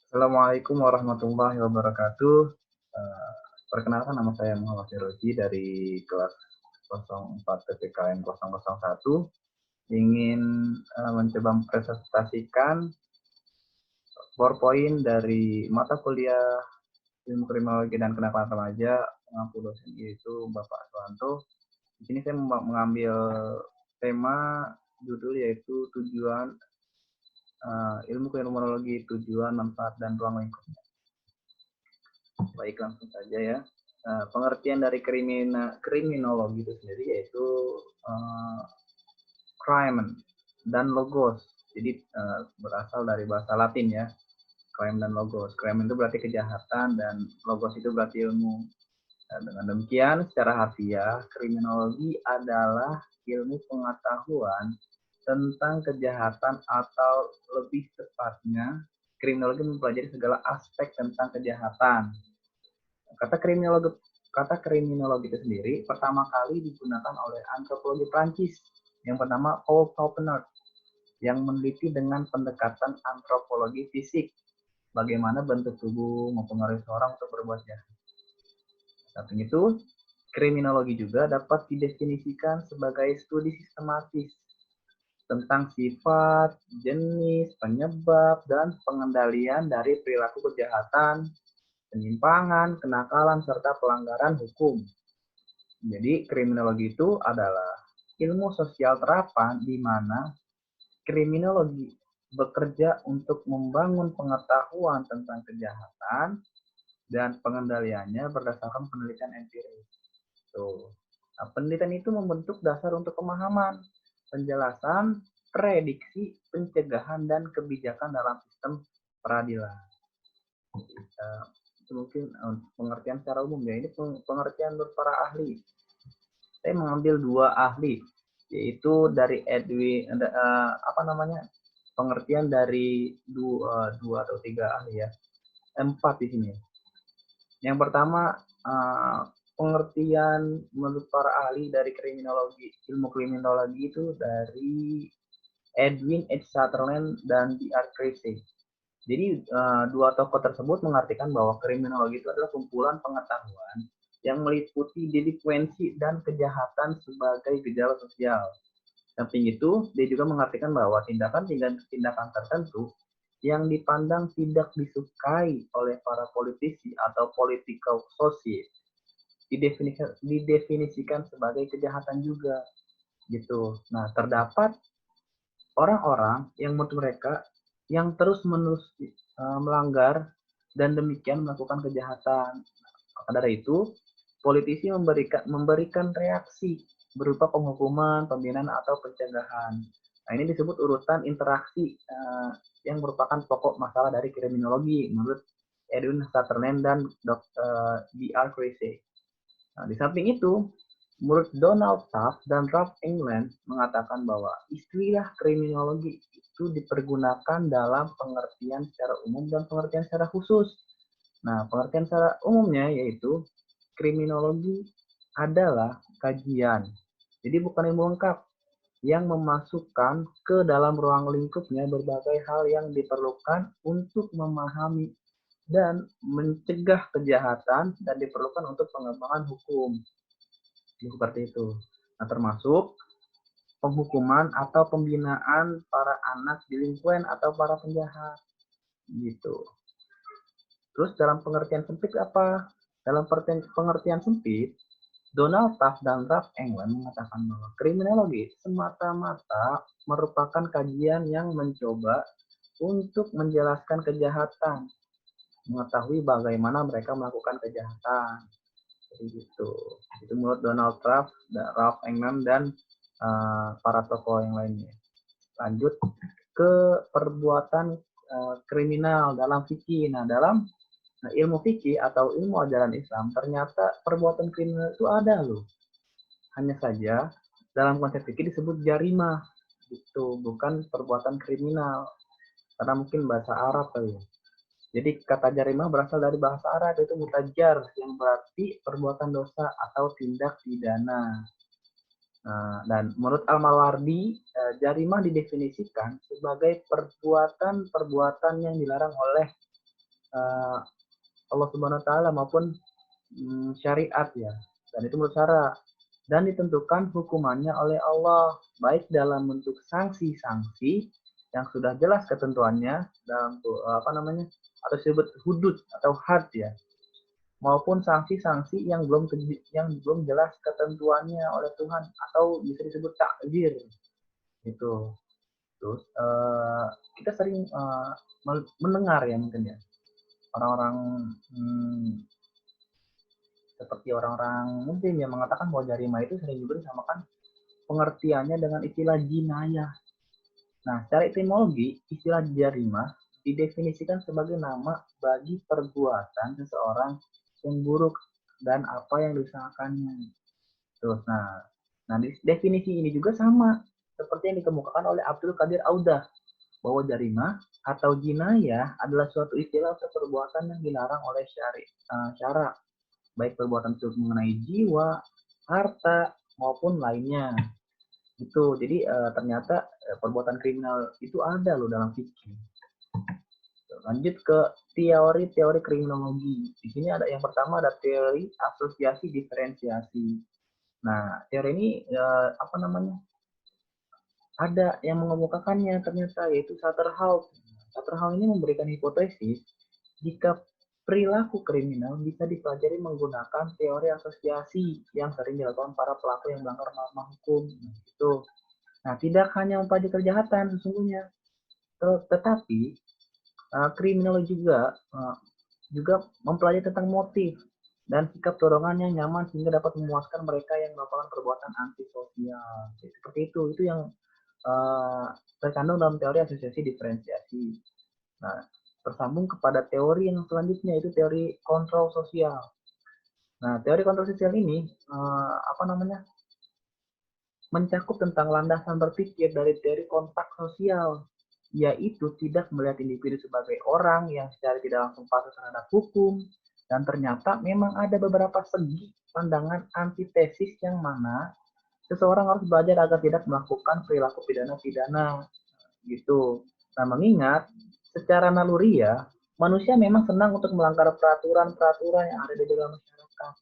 Assalamualaikum warahmatullahi wabarakatuh. Eh, Perkenalkan, nama saya Muhammad Firozi dari kelas 04 PPKN 001. Ingin mencoba mempresentasikan PowerPoint dari mata kuliah Ilmu Kriminologi dan Kenakalan Remaja pengampu dosen yaitu Bapak Suwanto. Di sini saya mengambil tema judul yaitu tujuan ilmu kriminologi, tujuan, manfaat, dan ruang lingkup. Baik, langsung saja ya. Pengertian dari kriminologi itu sendiri yaitu uh, crime dan logos. Jadi berasal dari bahasa Latin ya, crime dan logos. Crime itu berarti kejahatan dan logos itu berarti ilmu. Dengan demikian, secara harfiah, kriminologi adalah ilmu pengetahuan tentang kejahatan atau lebih tepatnya, kriminologi mempelajari segala aspek tentang kejahatan. Kata kriminologi itu sendiri pertama kali digunakan oleh antropologi Prancis yang bernama Paul Paupenard yang meneliti dengan pendekatan antropologi fisik, bagaimana bentuk tubuh mempengaruhi seorang untuk berbuat jahat. Samping itu, kriminologi juga dapat didefinisikan sebagai studi sistematis tentang sifat, jenis, penyebab, dan pengendalian dari perilaku kejahatan, penyimpangan, kenakalan, serta pelanggaran hukum. Jadi kriminologi itu adalah ilmu sosial terapan di mana kriminologi bekerja untuk membangun pengetahuan tentang kejahatan dan pengendaliannya berdasarkan penelitian empiris. Tuh. Nah, penelitian itu membentuk dasar untuk pemahaman, penjelasan, prediksi, pencegahan, dan kebijakan dalam sistem peradilan. Itu mungkin pengertian secara umum ya. Ini pengertian menurut para ahli. Saya mengambil dua ahli, yaitu dari Edwin pengertian dari dua atau tiga ahli ya, empat di sini. Yang pertama pengertian menurut para ahli dari kriminologi, ilmu kriminologi itu dari Edwin H. Sutherland dan D.R. Creasy. Jadi dua tokoh tersebut mengartikan bahwa kriminologi itu adalah kumpulan pengetahuan yang meliputi delinkuensi dan kejahatan sebagai gejala sosial. Samping itu, dia juga mengartikan bahwa tindakan tertentu yang dipandang tidak disukai oleh para politisi atau political society didefinisikan sebagai kejahatan juga gitu. Nah, terdapat orang-orang yang menurut mereka yang terus-menerus melanggar dan demikian melakukan kejahatan. Maka dari itu, politisi memberikan reaksi berupa penghukuman, pembinaan, atau pencegahan. Nah, ini disebut urutan interaksi yang merupakan pokok masalah dari kriminologi menurut Edwin Sutherland dan Dr. D.R. Creasy. Nah, di samping itu, menurut Donald Taft dan Ralph England mengatakan bahwa istilah kriminologi itu dipergunakan dalam pengertian secara umum dan pengertian secara khusus. Nah, pengertian secara umumnya yaitu kriminologi adalah kajian. Jadi bukan ilmu lengkap yang memasukkan ke dalam ruang lingkupnya berbagai hal yang diperlukan untuk memahami dan mencegah kejahatan dan diperlukan untuk pengembangan hukum. Seperti itu. Nah, termasuk penghukuman atau pembinaan para anak delinquen atau para penjahat. Gitu. Terus dalam pengertian sempit apa? Dalam pengertian sempit, Donald Taft dan Ralph England mengatakan bahwa kriminologi semata-mata merupakan kajian yang mencoba untuk menjelaskan kejahatan, mengetahui bagaimana mereka melakukan kejahatan. Jadi gitu. Itu menurut Donald Trump, Ralph England, dan para tokoh yang lainnya. Lanjut ke perbuatan kriminal dalam fikih. Nah, dalam ilmu fikih atau ilmu ajaran Islam, ternyata perbuatan kriminal itu ada loh. Hanya saja dalam konsep fikih disebut jarimah. Itu bukan perbuatan kriminal. Karena mungkin bahasa Arab kali ya. Jadi kata jarimah berasal dari bahasa Arab, itu mutajar, yang berarti perbuatan dosa atau tindak pidana. Dan menurut Al-Mawardi, jarimah didefinisikan sebagai perbuatan-perbuatan yang dilarang oleh uh, Allah Subhanahu wa taala maupun syariat ya. Dan itu menurut syara dan ditentukan hukumannya oleh Allah baik dalam bentuk sanksi-sanksi yang sudah jelas ketentuannya dalam apa namanya atau disebut hudud atau had ya maupun sanksi-sanksi yang belum jelas ketentuannya oleh Tuhan atau bisa disebut takzir itu. Terus kita sering mendengar ya mungkin ya orang-orang seperti orang-orang Muslim yang mengatakan bahwa jarima itu sering juga disamakan pengertiannya dengan istilah jinayah. Nah, secara etimologi, istilah jarima didefinisikan sebagai nama bagi perbuatan seseorang yang buruk dan apa yang diusahakannya. Terus, nah definisi ini juga sama seperti yang dikemukakan oleh Abdul Qadir Audah bahwa jarima atau jinayah adalah suatu istilah atau perbuatan yang dilarang oleh syara, baik perbuatan itu mengenai jiwa, harta maupun lainnya. Itu jadi ternyata perbuatan kriminal itu ada loh dalam fikih. Lanjut ke teori-teori kriminologi. Di sini ada yang pertama ada teori asosiasi diferensiasi. Nah, teori ini apa namanya? Ada yang mengemukakannya ternyata yaitu Satterhouse. Satterhouse ini memberikan hipotesis jika perilaku kriminal bisa dipelajari menggunakan teori asosiasi yang sering dilakukan para pelaku yang melanggar norma hukum. Itu. Nah, tidak hanya mempelajari kejahatan sesungguhnya, tetapi kriminal juga mempelajari tentang motif dan sikap dorongan yang nyaman sehingga dapat memuaskan mereka yang melakukan perbuatan antisosial. Seperti itu yang terkandung dalam teori asosiasi diferensiasi. Nah, tersambung kepada teori yang selanjutnya itu teori kontrol sosial. Nah, teori kontrol sosial ini apa namanya? Mencakup tentang landasan berpikir dari teori kontak sosial, yaitu tidak melihat individu sebagai orang yang secara tidak langsung patuh terhadap hukum, dan ternyata memang ada beberapa segi pandangan antitesis yang mana seseorang harus belajar agar tidak melakukan perilaku pidana-pidana gitu. Nah, mengingat secara naluriah manusia memang senang untuk melanggar peraturan-peraturan yang ada di dalam masyarakat,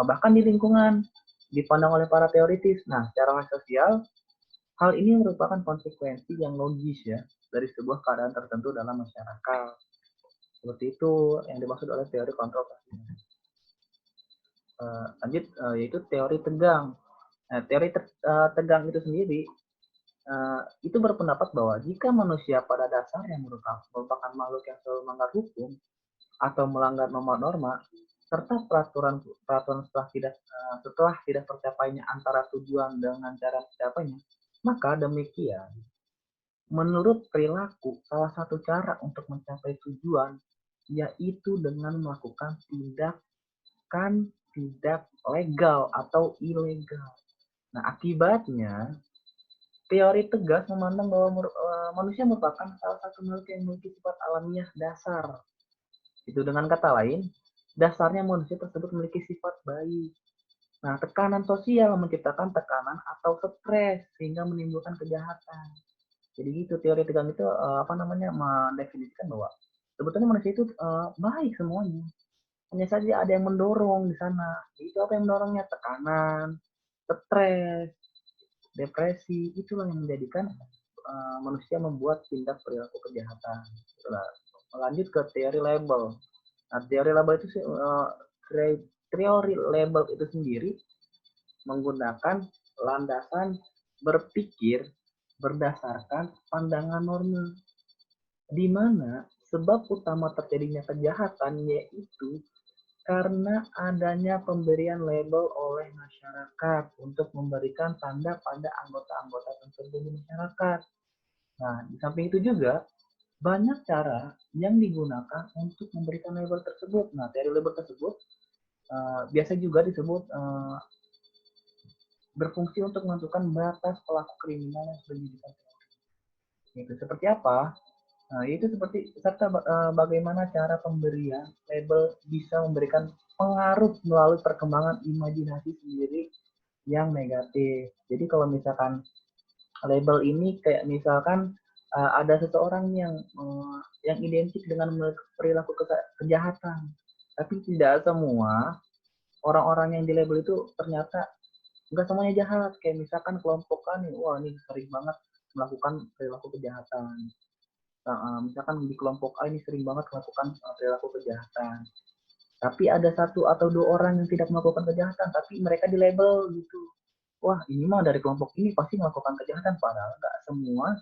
bahkan di lingkungan dipandang oleh para teoritis. Nah, secara sosial, hal ini merupakan konsekuensi yang logis ya dari sebuah keadaan tertentu dalam masyarakat. Seperti itu yang dimaksud oleh teori kontrol sosial. Lanjut, yaitu teori tegang. Nah, teori tegang itu sendiri itu berpendapat bahwa jika manusia pada dasarnya merupakan makhluk yang selalu melanggar hukum atau melanggar norma-norma serta peraturan setelah tidak tercapainya antara tujuan dengan cara mencapainya, maka demikian menurut perilaku salah satu cara untuk mencapai tujuan yaitu dengan melakukan tindakan tidak legal atau ilegal. Nah, akibatnya teori tegas memandang bahwa manusia merupakan salah satu makhluk yang memiliki sifat alamiah dasar. Itu dengan kata lain, dasarnya manusia tersebut memiliki sifat baik. Nah, tekanan sosial menciptakan tekanan atau stres sehingga menimbulkan kejahatan. Jadi gitu teori tegang itu apa namanya mendefinisikan bahwa sebetulnya manusia itu baik semuanya. Hanya saja ada yang mendorong di sana. Itu apa yang mendorongnya? Tekanan, stres, depresi. Itulah yang menjadikan manusia membuat tindak perilaku kejahatan. Itulah. Lanjut ke teori label. Nah, teori label itu teori label itu sendiri menggunakan landasan berpikir berdasarkan pandangan norma, di mana sebab utama terjadinya kejahatan yaitu karena adanya pemberian label oleh masyarakat untuk memberikan tanda pada anggota-anggota tertentu di masyarakat. Nah, di samping itu juga banyak cara yang digunakan untuk memberikan label tersebut. Nah, dari label tersebut biasa juga disebut berfungsi untuk menentukan batas pelaku kriminal yang sudah dijadikan teroris. Itu seperti apa? Nah, itu seperti serta bagaimana cara pemberian label bisa memberikan pengaruh melalui perkembangan imajinasi sendiri yang negatif. Jadi kalau misalkan label ini kayak misalkan ada seseorang yang identik dengan perilaku kejahatan, tapi tidak semua orang-orang yang di label itu ternyata nggak semuanya jahat. Kayak misalkan kelompokan nih, wah ini sering banget melakukan perilaku kejahatan. Misalkan di kelompok A ini sering banget melakukan perilaku kejahatan. Tapi ada satu atau dua orang yang tidak melakukan kejahatan, tapi mereka di label gitu. Wah ini mah dari kelompok ini pasti melakukan kejahatan, padahal nggak semua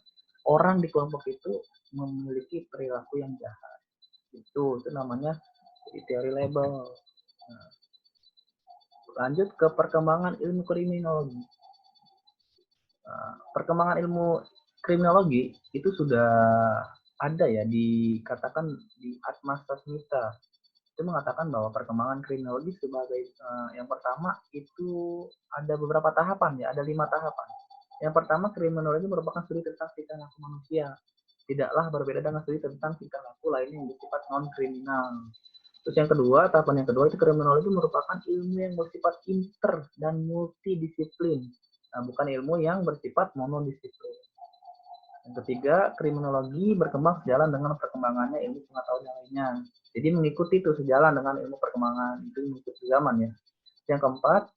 orang di kelompok itu memiliki perilaku yang jahat. Itu namanya teori label. Nah, lanjut ke perkembangan ilmu kriminologi. Perkembangan ilmu kriminologi itu sudah ada ya, dikatakan di Atma Sasmita. Itu mengatakan bahwa perkembangan kriminologi sebagai yang pertama itu ada beberapa tahapan ya, ada 5 tahapan. Yang pertama, kriminologi merupakan studi tentang tingkah laku manusia. Tidaklah berbeda dengan studi tentang tingkah laku lainnya yang bersifat non-kriminal. Terus yang kedua, tahapan yang kedua itu kriminologi merupakan ilmu yang bersifat inter dan multidisiplin. Nah, bukan ilmu yang bersifat monodisiplin. Yang ketiga, kriminologi berkembang sejalan dengan perkembangannya ilmu pengetahuan yang lainnya. Jadi mengikuti itu sejalan dengan ilmu perkembangan, itu mengikuti zaman ya. Yang keempat,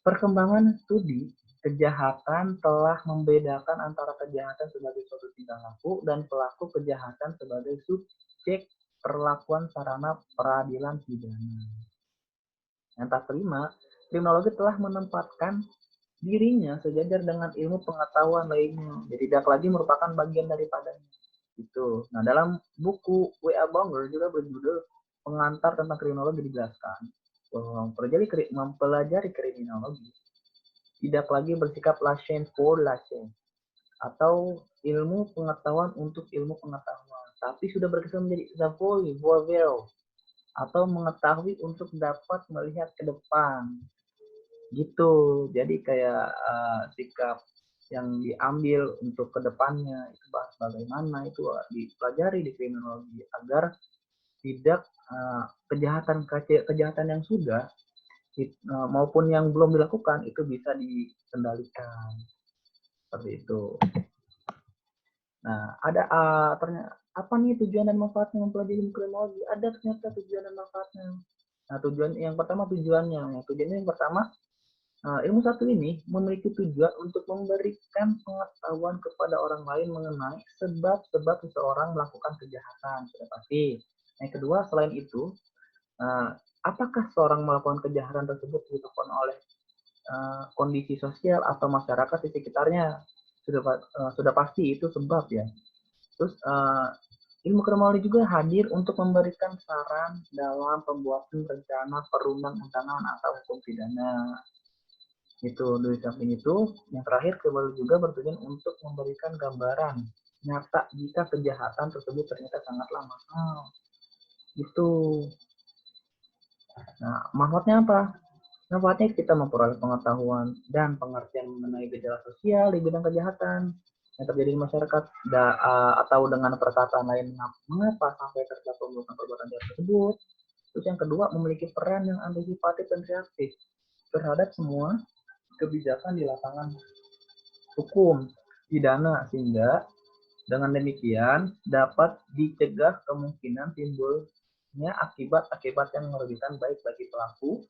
perkembangan studi kejahatan telah membedakan antara kejahatan sebagai suatu tingkah laku dan pelaku kejahatan sebagai subjek perlakuan sarana peradilan pidana. Yang tak kelima, kriminologi telah menempatkan dirinya sejajar dengan ilmu pengetahuan lainnya, jadi tidak lagi merupakan bagian daripadanya. Itu. Nah, dalam buku W.A. Bonger juga berjudul Pengantar tentang Kriminologi dijelaskan bahwa mempelajari kriminologi tidak lagi bersikap la chaîne pour la chaîne atau ilmu pengetahuan untuk ilmu pengetahuan, tapi sudah berkisar menjadi savoir voir atau mengetahui untuk dapat melihat ke depan. Gitu. Jadi kayak sikap yang diambil untuk kedepannya itu bagaimana itu dipelajari di kriminologi agar tidak kejahatan yang sudah maupun yang belum dilakukan itu bisa dikendalikan seperti itu. Nah, ada ternyata apa nih tujuan dan manfaatnya mempelajari kriminologi? Ada ternyata tujuan dan manfaatnya. Nah, tujuan yang pertama tujuannya yang pertama, ilmu satu ini memiliki tujuan untuk memberikan pengetahuan kepada orang lain mengenai sebab-sebab seseorang melakukan kejahatan, sudah pasti. Yang kedua, selain itu, apakah seorang melakukan kejahatan tersebut disebabkan oleh kondisi sosial atau masyarakat di sekitarnya, sudah pasti itu sebab ya. Terus ilmu kriminologi juga hadir untuk memberikan saran dalam pembuatan rencana perundang-undangan atau hukum pidana. Itu dari samping itu, yang terakhir kriminologi juga bertujuan untuk memberikan gambaran nyata jika kejahatan tersebut ternyata sangatlah mahal. Itu. Nah, manfaatnya apa? Manfaatnya kita memperoleh pengetahuan dan pengertian mengenai gejala sosial di bidang kejahatan yang terjadi di masyarakat, atau dengan perkataan lain, mengapa sampai terjadi perbuatan jahat tersebut. Terus yang kedua, memiliki peran yang antisipatif dan reaktif terhadap semua kebijakan di lapangan hukum pidana, sehingga dengan demikian dapat dicegah kemungkinan timbulnya akibat-akibat yang merugikan baik bagi pelaku,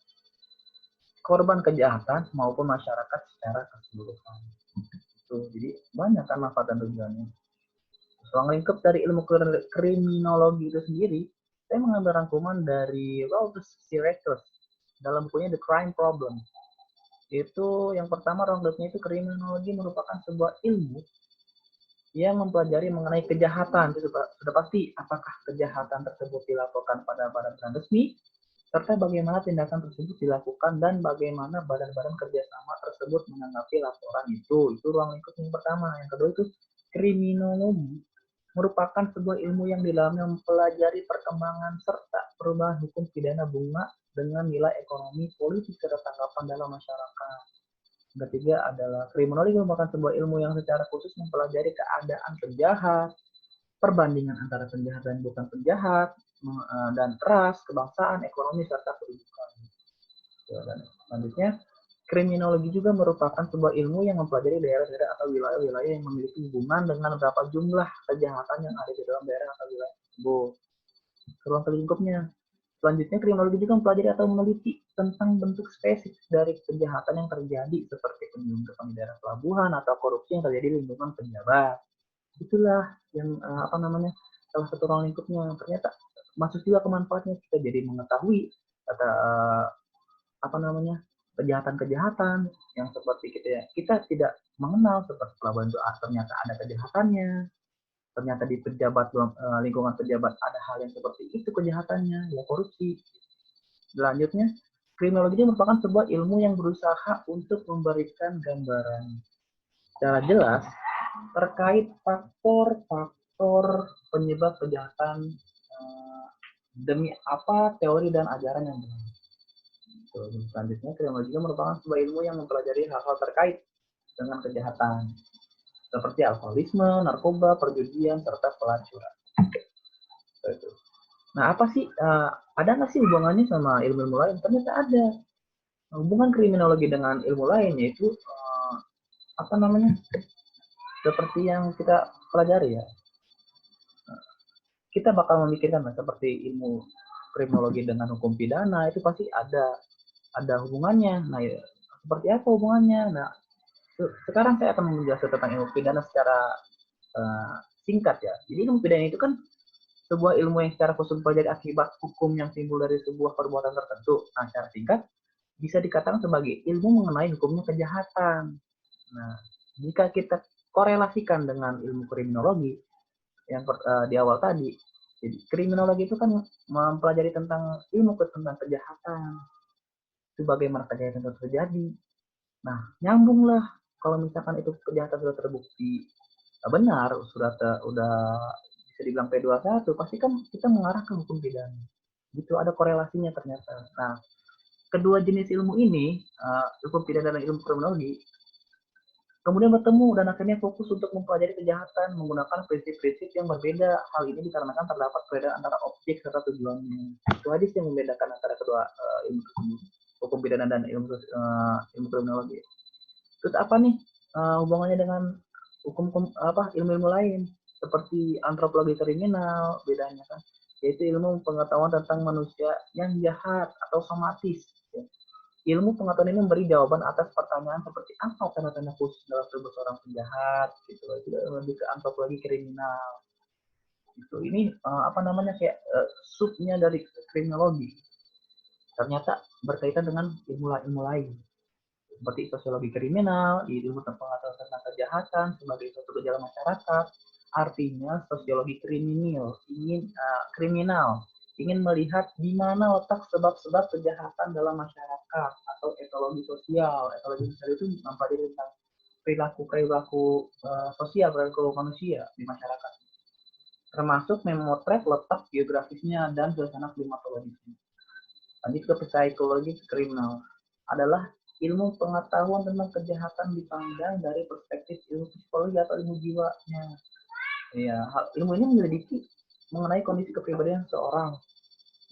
korban kejahatan maupun masyarakat secara keseluruhan. Itu jadi banyak kan manfaat dan tujuannya. Ruang lingkup dari ilmu kriminologi itu sendiri, saya mengambil rangkuman dari Walter Siracusa dalam bukunya The Crime Problem. Itu yang pertama, ruang lingkupnya itu kriminologi merupakan sebuah ilmu yang mempelajari mengenai kejahatan. Itu sudah pasti apakah kejahatan tersebut dilakukan pada badan resmi, serta bagaimana tindakan tersebut dilakukan dan bagaimana badan-badan kerjasama tersebut menanggapi laporan itu. Itu ruang lingkup yang pertama. Yang kedua itu kriminologi merupakan sebuah ilmu yang di dalamnya mempelajari perkembangan serta perubahan hukum pidana bunga dengan nilai ekonomi, politik, serta tanggapan dalam masyarakat. Yang ketiga adalah kriminologi merupakan sebuah ilmu yang secara khusus mempelajari keadaan penjahat, perbandingan antara penjahat dan bukan penjahat, dan ras, kebangsaan, ekonomi, serta kedudukan. Dan selanjutnya, kriminologi juga merupakan sebuah ilmu yang mempelajari daerah-daerah atau wilayah-wilayah yang memiliki hubungan dengan berapa jumlah kejahatan yang ada di dalam daerah atau wilayah tersebut. Ruang lingkupnya. Selanjutnya, kriminologi juga mempelajari atau meneliti tentang bentuk spesifik dari kejahatan yang terjadi seperti penyelundupan di daerah pelabuhan atau korupsi yang terjadi di lingkungan pejabat. Itulah yang salah satu ruang lingkupnya. Ternyata masuk juga ke manfaatnya, kita jadi mengetahui kata kejahatan-kejahatan yang seperti kita tidak mengenal, seperti pelabuhan itu ternyata ada kejahatannya, ternyata di lingkungan pejabat ada hal yang seperti itu kejahatannya, ya korupsi. Selanjutnya, kriminologi merupakan sebuah ilmu yang berusaha untuk memberikan gambaran secara jelas terkait faktor-faktor penyebab kejahatan demi apa teori dan ajaran yang benar. Selanjutnya, kriminologi merupakan sebuah ilmu yang mempelajari hal-hal terkait dengan kejahatan seperti alkoholisme, narkoba, perjudian, serta pelacuran. Nah, apa sih ada nggak sih hubungannya sama ilmu-ilmu lain? Ternyata ada. Hubungan kriminologi dengan ilmu lain yaitu seperti yang kita pelajari ya. Kita bakal memikirkan seperti ilmu kriminologi dengan hukum pidana itu pasti ada hubungannya. Nah, ya, seperti apa hubungannya? Nah, sekarang saya akan menjelaskan tentang ilmu pidana secara singkat ya. Jadi ilmu pidana itu kan sebuah ilmu yang secara khusus mempelajari akibat hukum yang timbul dari sebuah perbuatan tertentu. Nah, secara singkat bisa dikatakan sebagai ilmu mengenai hukumnya kejahatan. Nah, jika kita korelasikan dengan ilmu kriminologi yang di awal tadi, jadi kriminologi itu kan mempelajari tentang ilmu tentang kejahatan, itu bagaimana kejahatan itu terjadi. Nah, nyambunglah kalau misalkan itu kejahatan sudah terbukti benar, sudah bisa dibilang P21, pasti kan kita mengarah ke hukum pidana. Gitu, ada korelasinya ternyata. Nah, kedua jenis ilmu ini, hukum pidana dan ilmu kriminologi, kemudian bertemu dan akhirnya fokus untuk mempelajari kejahatan menggunakan prinsip-prinsip yang berbeda. Hal ini dikarenakan terdapat perbedaan antara objek serta tujuannya. Itu aja sih yang membedakan antara kedua ilmu hukum pidana dan ilmu kriminologi. Terus apa nih hubungannya dengan ilmu-ilmu lain seperti antropologi kriminal? Bedanya kan yaitu ilmu pengetahuan tentang manusia yang jahat atau somatis. Ilmu pengetahuan ini memberi jawaban atas pertanyaan seperti apa tanda-tanda khusus dalam tubuh seorang penjahat, gitu. Itu lebih ke antropologi kriminal. Gitu. Ini kayak subnya dari kriminologi. Ternyata berkaitan dengan ilmu lain. Seperti sosiologi kriminal, ilmu pengetahuan tentang kejahatan sebagai suatu gejala masyarakat. Artinya sosiologi kriminal ingin melihat di mana letak sebab-sebab kejahatan dalam masyarakat, atau etologi sosial. Etologi sosial itu mempelajari tentang perilaku sosial, perilaku manusia di masyarakat, termasuk memotret letak geografisnya dan suasana klimatologisnya. Lanjut ke psikologi kriminal, adalah ilmu pengetahuan tentang kejahatan dipandang dari perspektif ilmu psikologi atau ilmu jiwanya. Ya, ilmu ini menyelidiki mengenai kondisi kepribadian seorang,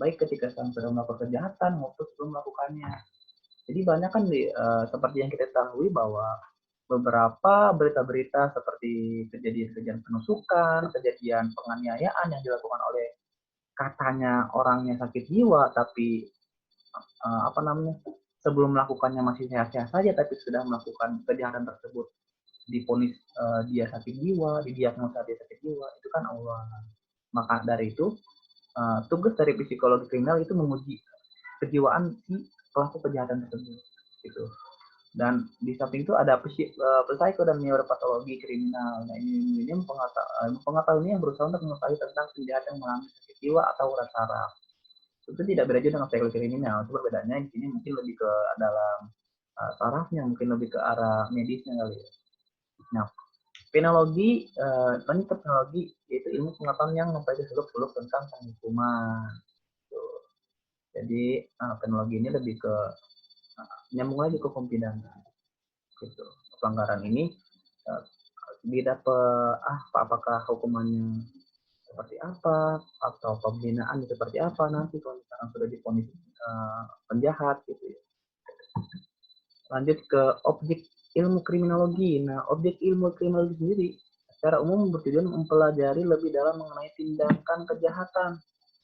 baik ketika sedang melakukan kejahatan maupun sebelum melakukannya. Jadi banyak kan seperti yang kita ketahui bahwa beberapa berita-berita seperti kejadian-kejadian penusukan, kejadian penganiayaan yang dilakukan oleh katanya orangnya sakit jiwa, tapi sebelum melakukannya masih sehat-sehat saja, tapi sudah melakukan kejahatan tersebut divonis dia sakit jiwa, didiagnosa dia sakit jiwa, itu kan Allah. Maka dari itu tugas dari psikologi kriminal itu menguji kejiwaan si pelaku kejahatan tersebut, gitu. Dan di samping itu ada psiko dan neuropatologi kriminal. Nah, ini pengetahuan ini yang berusaha untuk mengetahui tentang kejahatan yang mengalami sakit jiwa atau urat saraf. Itu tidak beda dengan psikologi kriminal. Itu perbedaannya di sini mungkin lebih ke dalam sarafnya, mungkin lebih ke arah medisnya kali ya. Nah, penologi, teknologi yaitu ilmu pengetahuan yang mempelajari seluk-beluk tentang penghukuman. Jadi penologi ini lebih ke nyambung lagi ke hukum pidana. Gitu. Pelanggaran ini apakah hukumannya seperti apa, atau pembinaan seperti apa nanti kalau misalkan sudah divonis penjahat gitu ya. Lanjut ke objek ilmu kriminologi. Nah, objek ilmu kriminologi sendiri secara umum bertujuan mempelajari lebih dalam mengenai tindakan kejahatan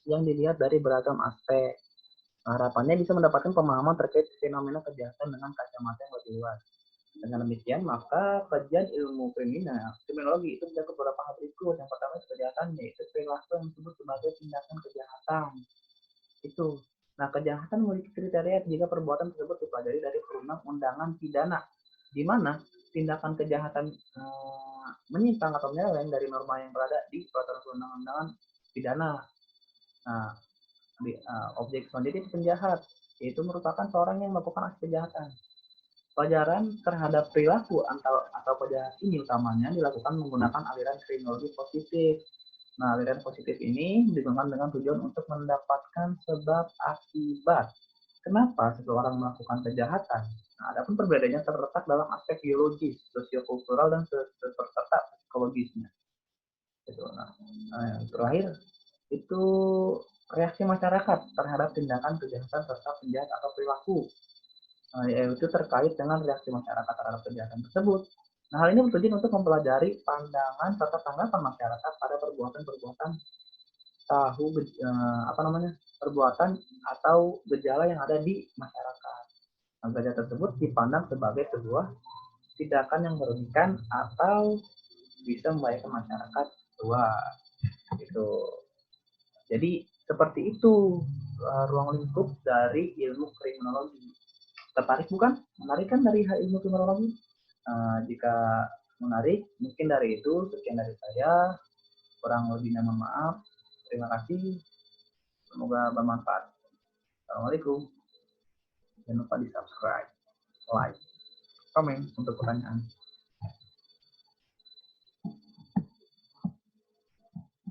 yang dilihat dari beragam aspek. Harapannya bisa mendapatkan pemahaman terkait fenomena kejahatan dengan kacamata yang lebih luas. Dengan demikian, maka kajian ilmu kriminologi itu mencakup beberapa hal berikut. Yang pertama kejahatan, yaitu perilaku yang disebut sebagai tindakan kejahatan. Itu. Nah, kejahatan memiliki kriteria jika perbuatan tersebut dipelajari dari perundang-undangan pidana, di mana tindakan kejahatan menyimpang atau menyeleweng dari norma yang berada di peraturan perundang-undangan pidana. Nah, objek selanjutnya itu penjahat, yaitu merupakan seorang yang melakukan aksi kejahatan. Pelajaran terhadap perilaku atau penjahat ini utamanya dilakukan menggunakan aliran kriminologi positif. Nah, aliran positif ini digunakan dengan tujuan untuk mendapatkan sebab akibat. Kenapa seseorang melakukan kejahatan? Nah, adapun perbedaannya terletak dalam aspek biologis, sosiokultural, dan serta psikologisnya. Nah, yang terakhir itu reaksi masyarakat terhadap tindakan kejahatan serta penjahat atau perilaku. Yaitu terkait dengan reaksi masyarakat terhadap kejahatan tersebut. Nah, hal ini bertujuan untuk mempelajari pandangan serta tanggapan masyarakat pada perbuatan-perbuatan perbuatan atau gejala yang ada di masyarakat. Nah, gejala tersebut dipandang sebagai sebuah tindakan yang merugikan atau bisa membahayakan masyarakat luas. Gitu. Jadi seperti itu ruang lingkup dari ilmu kriminologi. Tertarik bukan? Menarik kan dari ilmu kriminologi? Jika menarik, mungkin dari itu sekian dari saya. Kurang lebihnya mohon maaf. Terima kasih. Semoga bermanfaat. Assalamualaikum. Jangan lupa di subscribe, like, komen untuk pertanyaan.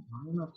Mana?